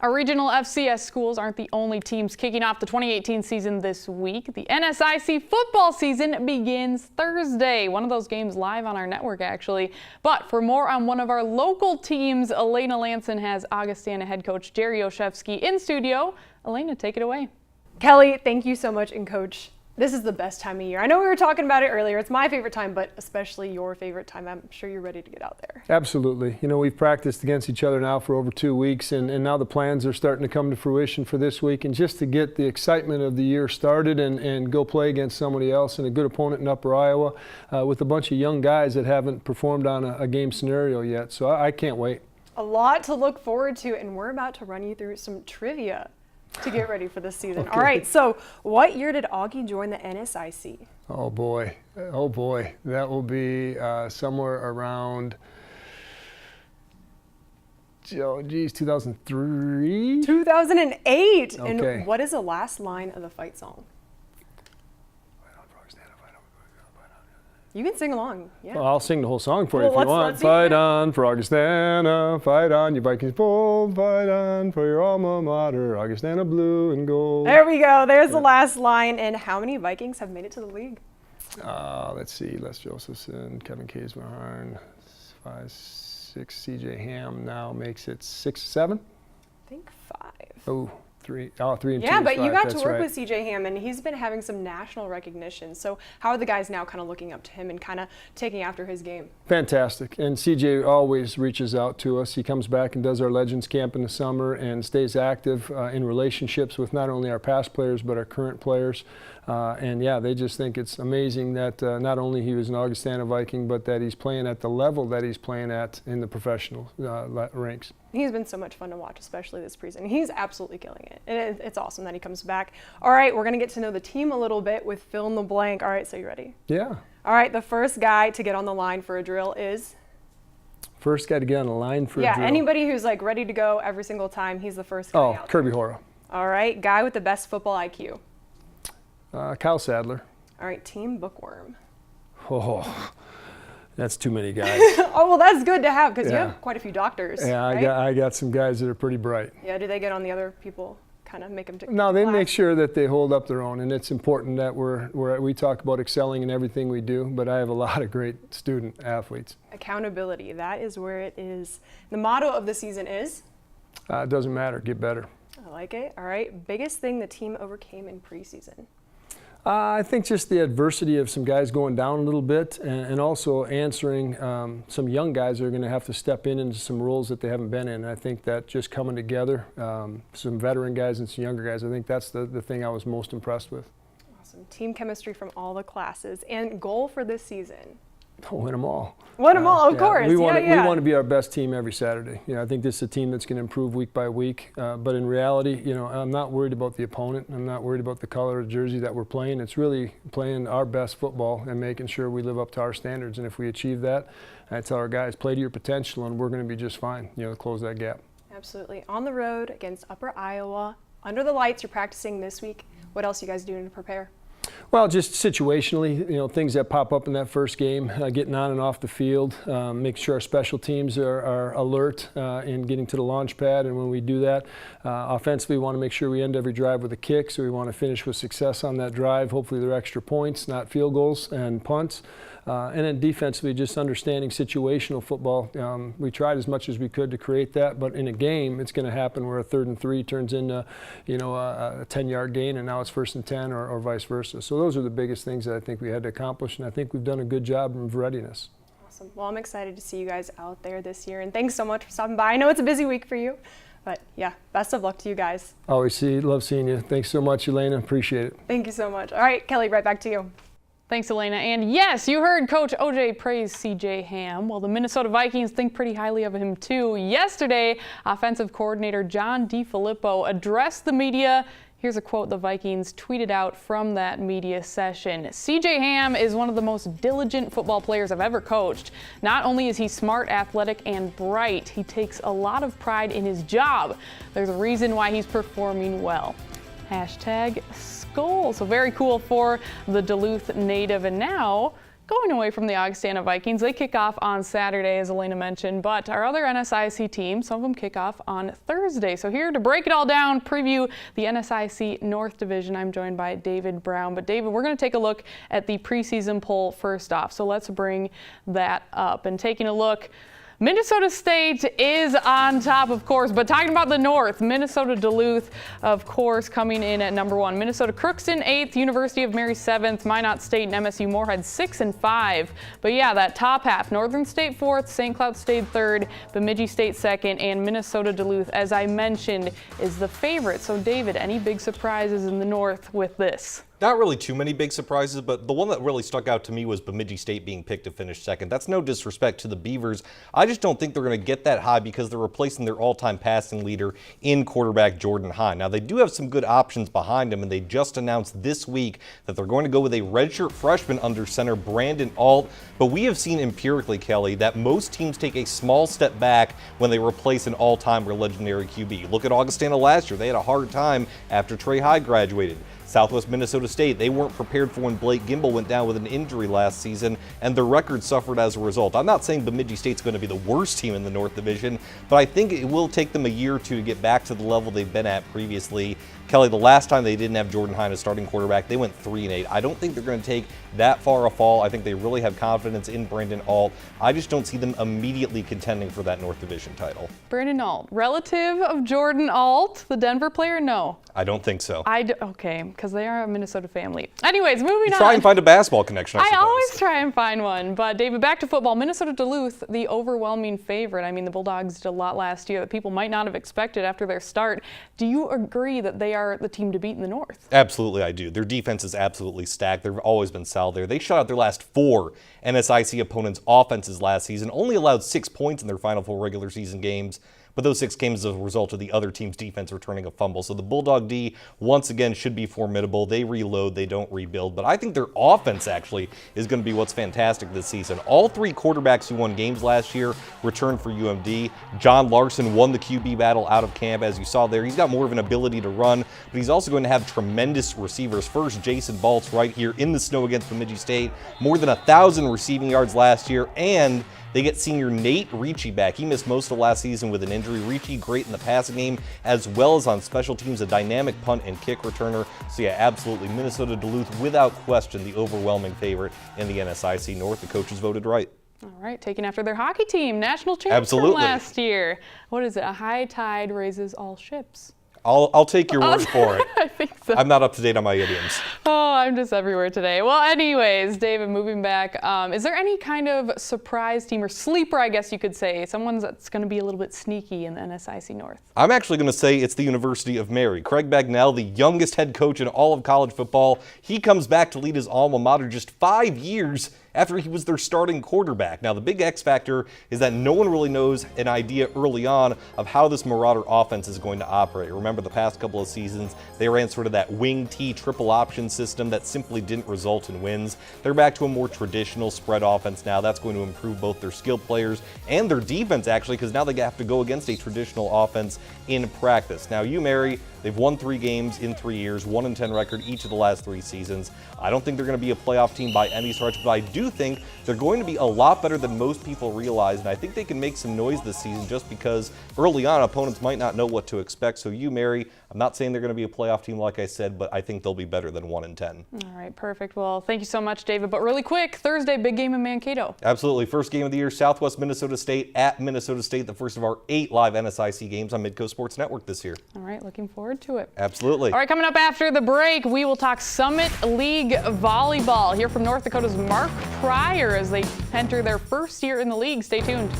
Our regional FCS schools aren't the only teams kicking off the 2018 season this week. The NSIC football season begins Thursday. One of those games live on our network, actually. But for more on one of our local teams, Elena Lanson has Augustana head coach Jerry Olszewski in studio. Elena, take it away. Kelly, thank you so much. And Coach, this is the best time of year. I know we were talking about it earlier. It's my favorite time, but especially your favorite time. I'm sure you're ready to get out there. Absolutely. You know, we've practiced against each other now for over 2 weeks, and now the plans are starting to come to fruition for this week. And just to get the excitement of the year started and go play against somebody else and a good opponent in Upper Iowa with a bunch of young guys that haven't performed on a game scenario yet. So I can't wait. A lot to look forward to, and we're about to run you through some trivia to get ready for this season. Okay. All right, so what year did Augie join the NSIC? Oh boy, that will be somewhere around, 2003? 2008. Okay. And what is the last line of the fight song? You can sing along. Yeah. Well, I'll sing the whole song for you if you let's want. see it. Fight on for Augustana, fight on, you Vikings bold, fight on for your alma mater, Augustana blue and gold. There we go. There's the last line. And how many Vikings have made it to the league? Let's see, Les Josephson, Kevin Kaesmerharn, 5, 6, CJ Ham now makes it 6, 7? I think 5. Oh, 3. Oh, 3 and 2. Yeah, but you got to That's work right. with CJ Ham, and he's been having some national recognition. So how are the guys now kind of looking up to him and kind of taking after his game? Fantastic. And CJ always reaches out to us. He comes back and does our Legends Camp in the summer and stays active in relationships with not only our past players but our current players. And yeah, they just think it's amazing that not only he was an Augustana Viking, but that he's playing at the level that he's playing at in the professional ranks. He's been so much fun to watch, especially this preseason. He's absolutely killing it. And it's awesome that he comes back. All right, we're going to get to know the team a little bit with fill in the blank. All right, so you ready? Yeah. All right, the first guy to get on the line for a drill is? First guy to get on the line for a drill. Yeah, anybody who's like ready to go every single time, he's the first guy out. Kirby Hora. All right, guy with the best football IQ. Kyle Sadler. All right, team bookworm. Oh, that's too many guys. Oh, well, that's good to have because you Yeah. have quite a few doctors. Yeah, right? I got some guys that are pretty bright. Yeah, do they get on the other people, kind of make them take No, they class? make sure that they hold up their own, and it's important that we talk about excelling in everything we do, but I have a lot of great student athletes. Accountability, that is where it is. The motto of the season is? It doesn't matter, get better. I like it. All right, biggest thing the team overcame in preseason? I think just the adversity of some guys going down a little bit and also answering some young guys that are going to have to step into some roles that they haven't been in. I think that just coming together, some veteran guys and some younger guys, I think that's the thing I was most impressed with. Awesome. Team chemistry from all the classes. And goal for this season? Win them all. Win them all, of course. We want to be our best team every Saturday. I think this is a team that's going to improve week by week. But in reality, I'm not worried about the opponent. I'm not worried about the color of the jersey that we're playing. It's really playing our best football and making sure we live up to our standards. And if we achieve that, I tell our guys, play to your potential, and we're going to be just fine. To close that gap. Absolutely. On the road against Upper Iowa, under the lights. You're practicing this week. What else are you guys doing to prepare? Well, just situationally, things that pop up in that first game, getting on and off the field, making sure our special teams are alert in getting to the launch pad. And when we do that, offensively, we want to make sure we end every drive with a kick. So we want to finish with success on that drive. Hopefully they're extra points, not field goals and punts. And then defensively, just understanding situational football. We tried as much as we could to create that, but in a game, it's going to happen where a 3rd and 3 turns into, a 10-yard gain, and now it's 1st and 10, or vice versa. So those are the biggest things that I think we had to accomplish, and I think we've done a good job of readiness. Awesome. Well, I'm excited to see you guys out there this year, and thanks so much for stopping by. I know it's a busy week for you, but yeah, best of luck to you guys. Always love seeing you. Thanks so much, Elena. Appreciate it. Thank you so much. All right, Kelly, right back to you. Thanks, Elena. And yes, you heard Coach OJ praise CJ Ham. Well, the Minnesota Vikings think pretty highly of him too. Yesterday, offensive coordinator John DeFilippo addressed the media. Here's a quote the Vikings tweeted out from that media session. CJ Ham is one of the most diligent football players I've ever coached. Not only is he smart, athletic, and bright, he takes a lot of pride in his job. There's a reason why he's performing well. #Skol. So very cool for the Duluth native. And now going away from the Augustana Vikings. They kick off on Saturday, as Elena mentioned, but our other NSIC teams, some of them kick off on Thursday. So here to break it all down, preview the NSIC North Division, I'm joined by David Brown. But David, we're going to take a look at the preseason poll first off. So let's bring that up. And taking a look, Minnesota State is on top, of course, but talking about the North, Minnesota Duluth, of course, coming in at number 1. Minnesota Crookston 8th, University of Mary 7th, Minot State and MSU Moorhead 6 and 5. But yeah, that top half, Northern State 4th, St. Cloud State 3rd, Bemidji State 2nd, and Minnesota Duluth, as I mentioned, is the favorite. So David, any big surprises in the North with this? Not really too many big surprises, but the one that really stuck out to me was Bemidji State being picked to finish second. That's no disrespect to the Beavers. I just don't think they're going to get that high because they're replacing their all-time passing leader in quarterback Jordan Hine. Now, they do have some good options behind him, and they just announced this week that they're going to go with a redshirt freshman under center, Brandon Alt. But we have seen empirically, Kelly, that most teams take a small step back when they replace an all-time or legendary QB. Look at Augustana last year. They had a hard time after Trey Hyde graduated. Southwest Minnesota State, they weren't prepared for when Blake Gimbel went down with an injury last season, and their record suffered as a result. I'm not saying Bemidji State's going to be the worst team in the North Division, but I think it will take them a year or two to get back to the level they've been at previously. Kelly, the last time they didn't have Jordan Hine as starting quarterback, they went 3-8. I don't think they're going to take that far a fall. I think they really have confidence in Brandon Alt. I just don't see them immediately contending for that North Division title. Brandon Alt, relative of Jordan Alt, the Denver player? No. I don't think so. Okay, because they are a Minnesota family. Anyways, moving on. Try and find a basketball connection, I suppose. always try and find one. But David, back to football. Minnesota Duluth, the overwhelming favorite. I mean, the Bulldogs did a lot last year that people might not have expected after their start. Do you agree that they are the team to beat in the North? Absolutely, I do. Their defense is absolutely stacked. They've always been solid there. They shut out their last 4 NSIC opponents' offenses last season, only allowed 6 points in their final 4 regular season games. But those 6 games as a result of the other team's defense returning a fumble. So the Bulldog D, once again, should be formidable. They reload, they don't rebuild. But I think their offense actually is going to be what's fantastic this season. All 3 quarterbacks who won games last year returned for UMD. John Larson won the QB battle out of camp, as you saw there. He's got more of an ability to run, but he's also going to have tremendous receivers. First, Jason Baltz right here in the snow against Bemidji State. More than 1,000 receiving yards last year, and they get senior Nate Ricci back. He missed most of last season with an injury. Ricci great in the passing game as well as on special teams, a dynamic punt and kick returner. So yeah, absolutely. Minnesota Duluth, without question, the overwhelming favorite in the NSIC North. The coaches voted right. All right, taking after their hockey team, national champs from last year. What is it? A high tide raises all ships. I'll take your word for it. I think so. I'm not up to date on my idioms. Oh, I'm just everywhere today. Well, anyways, David, moving back, is there any kind of surprise team or sleeper, I guess you could say, someone that's going to be a little bit sneaky in the NSIC North? I'm actually going to say it's the University of Mary. Craig Bagnell, the youngest head coach in all of college football, he comes back to lead his alma mater just 5 years after he was their starting quarterback. Now, the big X factor is that no one really knows an idea early on of how this Marauder offense is going to operate. Remember, the past couple of seasons, they ran sort of that wing T triple option system that simply didn't result in wins. They're back to a more traditional spread offense now. That's going to improve both their skilled players and their defense, actually, because now they have to go against a traditional offense in practice. Now, Mary, they've won 3 games in 3 years, 1-10 record each of the last 3 seasons. I don't think they're going to be a playoff team by any stretch, but I do think they're going to be a lot better than most people realize, and I think they can make some noise this season just because early on opponents might not know what to expect. So Mary, I'm not saying they're going to be a playoff team like I said, but I think they'll be better than 1-10. All right, perfect. Well, thank you so much, David. But really quick, Thursday, big game in Mankato. Absolutely. First game of the year, Southwest Minnesota State at Minnesota State, the first of our 8 live NSIC games on Midco Sports Network this year. All right, looking forward to it. Absolutely. All right, coming up after the break, we will talk Summit League volleyball. Hear from North Dakota's Mark Pryor as they enter their first year in the league. Stay tuned.